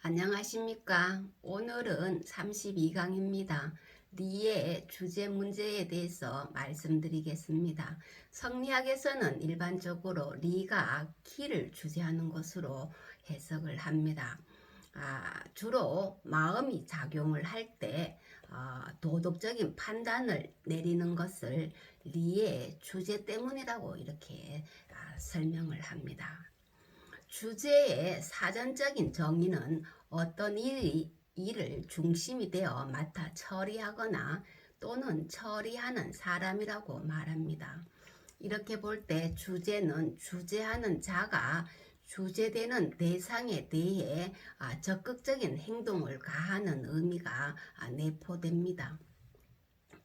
안녕하십니까. 오늘은 32강입니다. 리의 주제 문제에 대해서 말씀드리겠습니다. 성리학에서는 일반적으로 리가 키를 주제하는 것으로 해석을 합니다. 주로 마음이 작용을 할 때 도덕적인 판단을 내리는 것을 리의 주제 때문이라고 이렇게 설명을 합니다. 주제의 사전적인 정의는 어떤 일을 중심이 되어 맡아 처리하거나 또는 처리하는 사람이라고 말합니다. 이렇게 볼 때 주제는 주제하는 자가 주제되는 대상에 대해 적극적인 행동을 가하는 의미가 내포됩니다.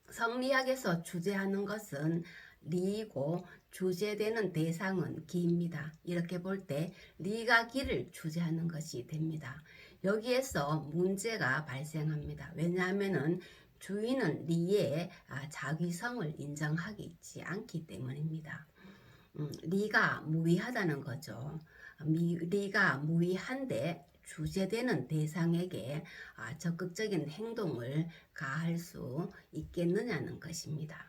성리학에서 주제하는 것은 리이고 주제되는 대상은 기입니다. 이렇게 볼 때 리가 기를 주제하는 것이 됩니다. 여기에서 문제가 발생합니다. 왜냐하면 주인은 리의 자기성을 인정하지 않기 때문입니다. 리가 무의하다는 거죠. 리가 무의한데 주제되는 대상에게 적극적인 행동을 가할 수 있겠느냐는 것입니다.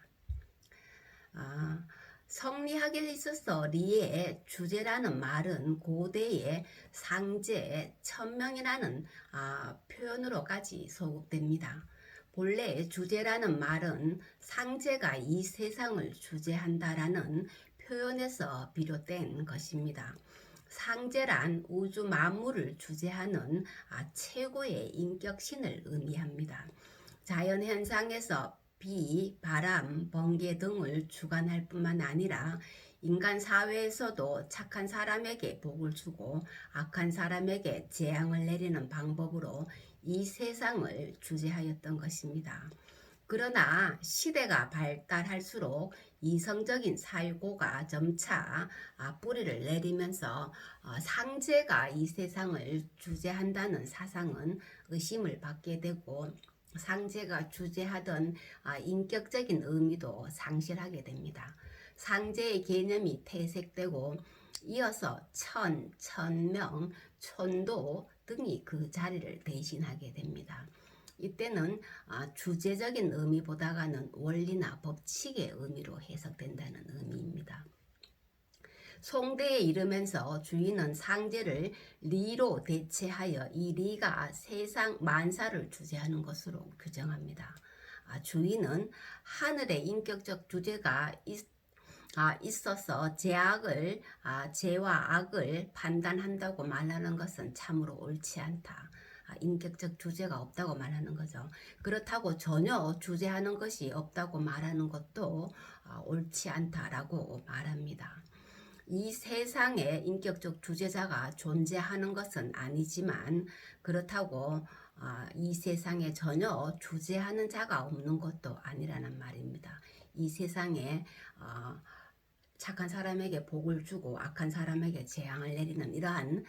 성리학에 있어서 리의 주제라는 말은 고대의 상제, 천명이라는 표현으로까지 소급됩니다. 본래 주제라는 말은 상제가 이 세상을 주제한다라는 표현에서 비롯된 것입니다. 상제란 우주 만물을 주제하는 최고의 인격신을 의미합니다. 자연 현상에서 비, 바람, 번개 등을 주관할 뿐만 아니라 인간 사회에서도 착한 사람에게 복을 주고 악한 사람에게 재앙을 내리는 방법으로 이 세상을 주재하였던 것입니다. 그러나 시대가 발달할수록 이성적인 사고가 점차 뿌리를 내리면서 상제가 이 세상을 주재한다는 사상은 의심을 받게 되고 상제가 주재하던 인격적인 의미도 상실하게 됩니다. 상제의 개념이 퇴색되고 이어서 천, 천명, 천도 등이 그 자리를 대신하게 됩니다. 이때는 주제적인 의미보다는 원리나 법칙의 의미로 해석된다는 의미입니다. 송대에 이르면서 주인은 상제를 리로 대체하여 이 리가 세상 만사를 주재하는 것으로 규정합니다. 주인은 하늘의 인격적 주제가 있어서 죄와 악을 판단한다고 말하는 것은 참으로 옳지 않다. 인격적 주제가 없다고 말하는 거죠. 그렇다고 전혀 주제하는 것이 없다고 말하는 것도 옳지 않다라고 말합니다. 이 세상에 인격적 주제자가 존재하는 것은 아니지만 그렇다고 이 세상에 전혀 주제하는 자가 없는 것도 아니라는 말입니다. 이 세상에 착한 사람에게 복을 주고 악한 사람에게 재앙을 내리는 이러한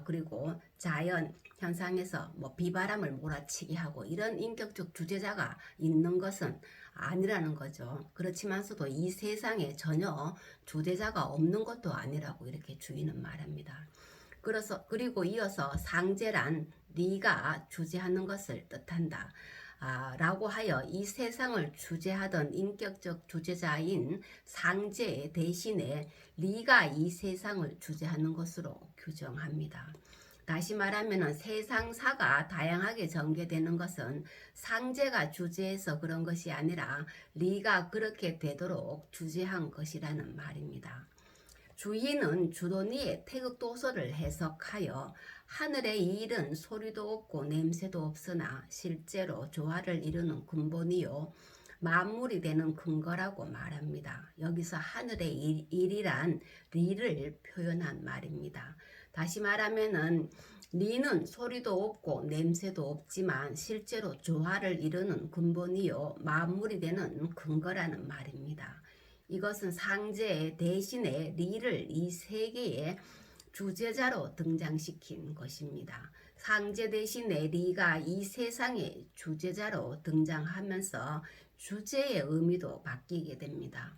그리고 자연 현상에서 비바람을 몰아치게 하고 이런 인격적 주제자가 있는 것은 아니라는 거죠. 그렇지만서도 이 세상에 전혀 주제자가 없는 것도 아니라고 이렇게 주인은 말합니다. 그리고 이어서 상제란 네가 주제하는 것을 뜻한다. 라고 하여 이 세상을 주제하던 인격적 주제자인 상제 대신에 리가 이 세상을 주제하는 것으로 규정합니다. 다시 말하면 세상사가 다양하게 전개되는 것은 상제가 주제해서 그런 것이 아니라 리가 그렇게 되도록 주제한 것이라는 말입니다. 주인은 주도니의 태극도서를 해석하여 하늘의 일은 소리도 없고 냄새도 없으나 실제로 조화를 이루는 근본이요 만물이 되는 근거라고 말합니다. 여기서 하늘의 일이란 리를 표현한 말입니다. 다시 말하면은 리는 소리도 없고 냄새도 없지만 실제로 조화를 이루는 근본이요 만물이 되는 근거라는 말입니다. 이것은 상제 대신에 리를 이 세계의 주제자로 등장시킨 것입니다. 상제 대신에 리가 이 세상의 주제자로 등장하면서 주제의 의미도 바뀌게 됩니다.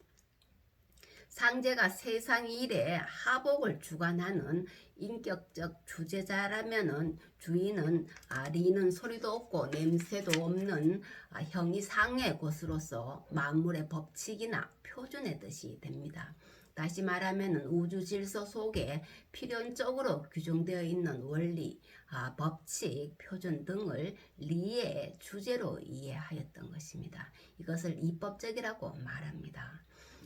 상제가 세상 일에 하복을 주관하는 인격적 주제자라면은 주인은 리는 소리도 없고 냄새도 없는 형이 상의 것으로서 만물의 법칙이나 표준의 뜻이 됩니다. 다시 말하면 우주 질서 속에 필연적으로 규정되어 있는 원리, 법칙, 표준 등을 리의 주제로 이해하였던 것입니다. 이것을 이법적이라고 말합니다.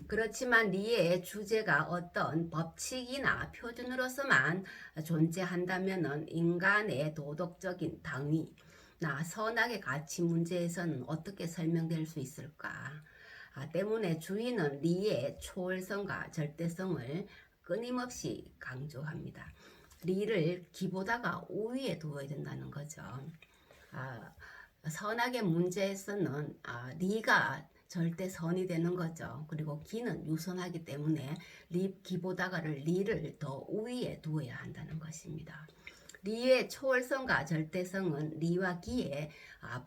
그렇지만 리의 주제가 어떤 법칙이나 표준으로서만 존재한다면 인간의 도덕적인 당위나 선악의 가치 문제에서는 어떻게 설명될 수 있을까? 때문에 주인은 리의 초월성과 절대성을 끊임없이 강조합니다. 리를 기보다가 우위에 두어야 된다는 거죠. 선악의 문제에서는 리가 절대선이 되는 거죠. 그리고 기는 유선하기 때문에 기보다가를 리를 더 우위에 두어야 한다는 것입니다. 리의 초월성과 절대성은 리와 기의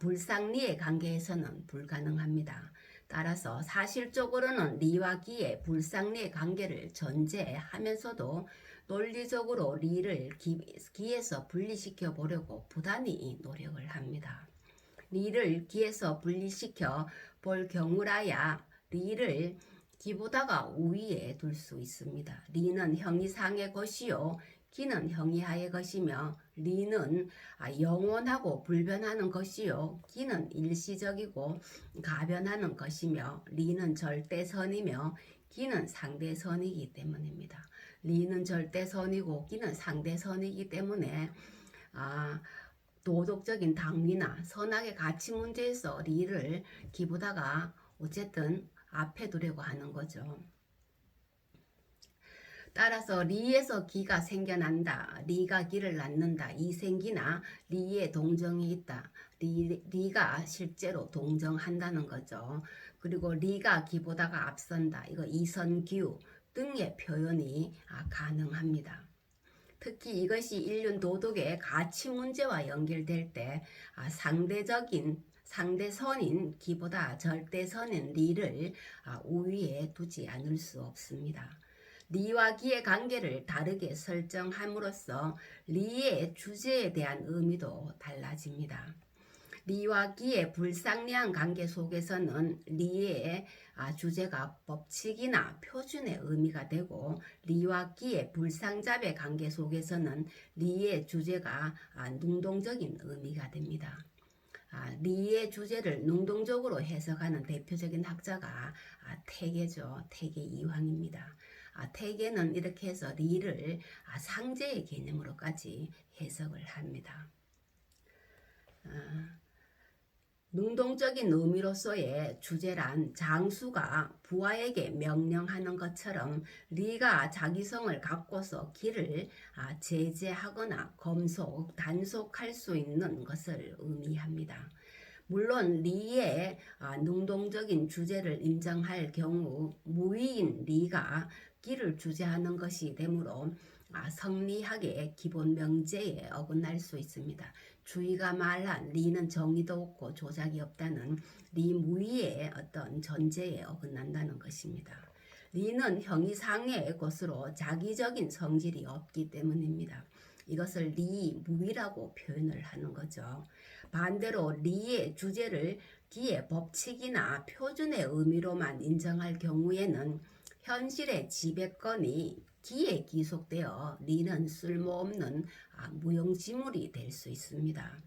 불상리의 관계에서는 불가능합니다. 따라서 사실적으로는 리와 기의 불상리의 관계를 전제하면서도 논리적으로 리를 기에서 분리시켜 보려고 부단히 노력을 합니다. 리를 기에서 분리시켜 볼 경우라야 리를 기보다가 우위에 둘 수 있습니다. 리는 형이 상의 것이요 기는 형이 하의 것이며 리는 영원하고 불변하는 것이요 기는 일시적이고 가변하는 것이며 리는 절대선이며 기는 상대선이기 때문입니다. 리는 절대선이고 기는 상대선이기 때문에 도덕적인 당위나 선악의 가치 문제에서 리를 기보다가 어쨌든 앞에 두려고 하는 거죠. 따라서 리에서 기가 생겨난다. 리가 기를 낳는다. 이생기나 리에 동정이 있다. 리가 실제로 동정한다는 거죠. 그리고 리가 기보다가 앞선다. 이거 이선규 등의 표현이 가능합니다. 특히 이것이 인륜 도덕의 가치 문제와 연결될 때 상대선인 기보다 절대선인 리를 우위에 두지 않을 수 없습니다. 리와 기의 관계를 다르게 설정함으로써 리의 주제에 대한 의미도 달라집니다. 리와 기의 불상리한 관계 속에서는 리의 주제가 법칙이나 표준의 의미가 되고 리와 기의 불상잡의 관계 속에서는 리의 주제가 능동적인 의미가 됩니다. 리의 주제를 능동적으로 해석하는 대표적인 학자가 태계죠. 태계 이황입니다. 태계는 이렇게 해서 리를 상제의 개념으로까지 해석을 합니다. 능동적인 의미로서의 주제란 장수가 부하에게 명령하는 것처럼 리가 자기성을 갖고서 기를 제재하거나 검속, 단속할 수 있는 것을 의미합니다. 물론 리의 능동적인 주제를 인정할 경우 무위인 리가 기를 주재하는 것이 되므로 성리학의 기본 명제에 어긋날 수 있습니다. 주의가 말한 리는 정의도 없고 조작이 없다는 리 무위의 어떤 전제에 어긋난다는 것입니다. 리는 형이 상의 것으로 자기적인 성질이 없기 때문입니다. 이것을 리 무위라고 표현을 하는 거죠. 반대로 리의 주제를 기의 법칙이나 표준의 의미로만 인정할 경우에는 현실의 지배권이 기에 기속되어 리는 쓸모없는 무용지물이 될 수 있습니다.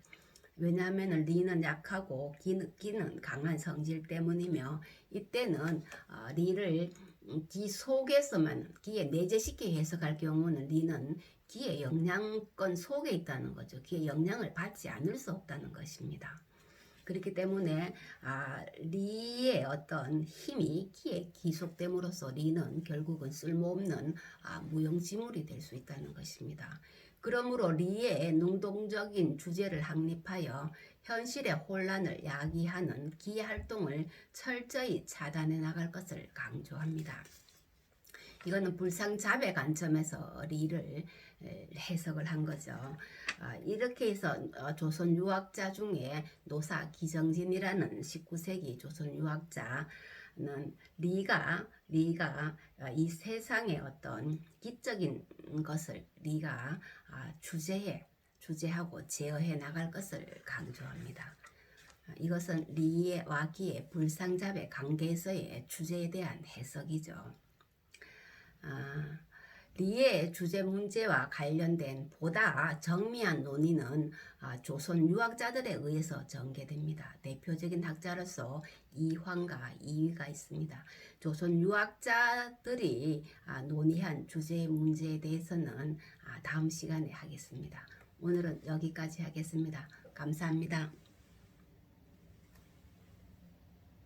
왜냐하면 리는 약하고 기는 강한 성질 때문이며 이때는 리를 기 속에서만 기에 내재시켜 해석할 경우는 리는 기의 영향권 속에 있다는 거죠. 기의 영향을 받지 않을 수 없다는 것입니다. 그렇기 때문에 리의 어떤 힘이 기에 기속됨으로써 리는 결국은 쓸모없는 무용지물이 될 수 있다는 것입니다. 그러므로 리의 능동적인 주제를 확립하여 현실의 혼란을 야기하는 기의 활동을 철저히 차단해 나갈 것을 강조합니다. 이거는 불상잡의 관점에서 리를 해석을 한 거죠. 이렇게 해서 조선 유학자 중에 노사 기정진이라는 19세기 조선 유학자 리가 이 세상의 어떤 기적인 것을 리가 주재하고 제어해 나갈 것을 강조합니다. 이것은 리의 와기의 불상잡의 관계에서의 주제에 대한 해석이죠. 리의 주제 문제와 관련된 보다 정미한 논의는 조선 유학자들에 의해서 전개됩니다. 대표적인 학자로서 이황과 이위가 있습니다. 조선 유학자들이 논의한 주제 문제에 대해서는 다음 시간에 하겠습니다. 오늘은 여기까지 하겠습니다. 감사합니다.